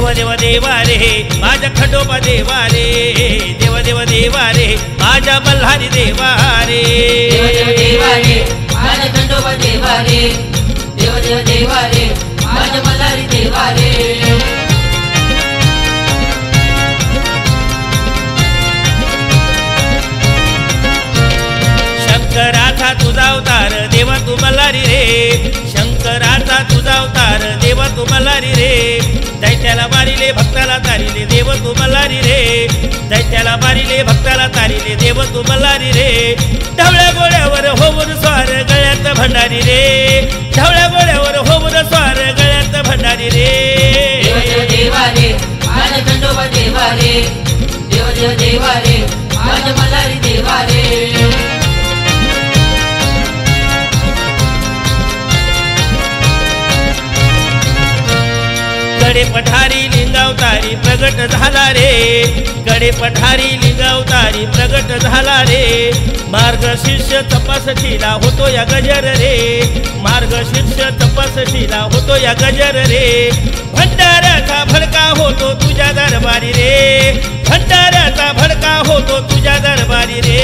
देव देव देवा रे माझ्या खंडोबा देवा रे देव देव देवा रे माझ्या मल्हारी देवा रे देव देव देवा रे माझ्या खंडोबा देवा रे देव देव देवा रे माझ्या मल्हारी देवा रे शंकराचा तुझा अवतार देवा तू मल्हारी रे शंकराचा तुझा अवतार देवा तू मल्हारी रे दैत्याला मारिले भक्ताला तारिले देव तू मल्हारी रे दैत्याला मारिले भक्ताला तारिले देव तू मल्हारी रे ढवळ्या गोळ्यावर होऊन स्वार गळ्यात भंडारी रे ढवळ्या गोळ्यावर होऊन स्वार गळ्यात भंडारी रे देव देव देवा रे माझ्या खंडोबा देवा रे देव देव देवा रे माझ्या मल्हारी देवा रे गडे पठारी लिंगावतारी प्रगट झाला रे गडे पठारी लिंगावतारी प्रगट झाला रे मार्गशीर्ष तपासशीला होतो या गजर रे मार्गशीर्ष तपासशीला होतो या गजर रे भंडाऱ्याचा भडका होतो तुझ्या दरबारी रे भंडाऱ्याचा भडका होतो तुझ्या दरबारी रे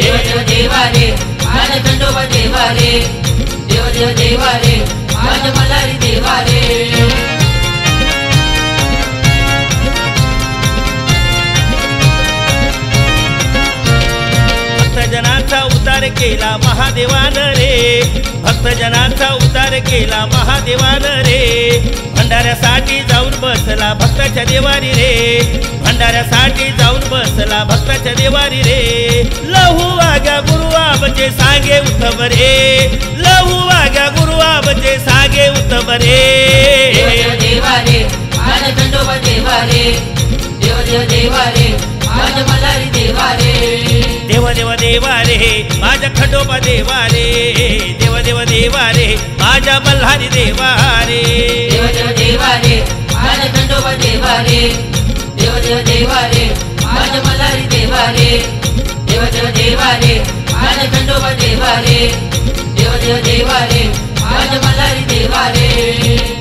देव देव देवा रे माझ्या खंडोबा देवा रे देव देव देवा रे माझ्या मल्हारी देवा रे भक्तजनांचा उद्धार केला महादेवान रे भक्तजनांचा उद्धार केला महादेवान रे भंडाऱ्यासाठी जाऊन बसला भक्ताच्या देवारी रे भंडाऱ्यासाठी जाऊन बसला भक्ताच्या देवारी रे लहू वाग्या गुरुआबचे सांगे उत्तम रे लहू वाग्या गुरुआबचे सांगे उत्तम रे देव देव देवा रे माझ्या खंडोबा देवा रे देव देव देवा रे माझ्या मल्हारी देवा रे देव देव देवा रे माझ्या खंडोबा देवा रे देव देव देवा रे माझ्या मल्हारी देवा रे देव देव देवा रे माझ्या खंडोबा देवा रे देव देव देवा रे माझ्या मल्हारी देवा रे देव देव देवा रे माझ्या खंडोबा देवा रे देव देव देवा रे माझ्या मल्हारी देवा रे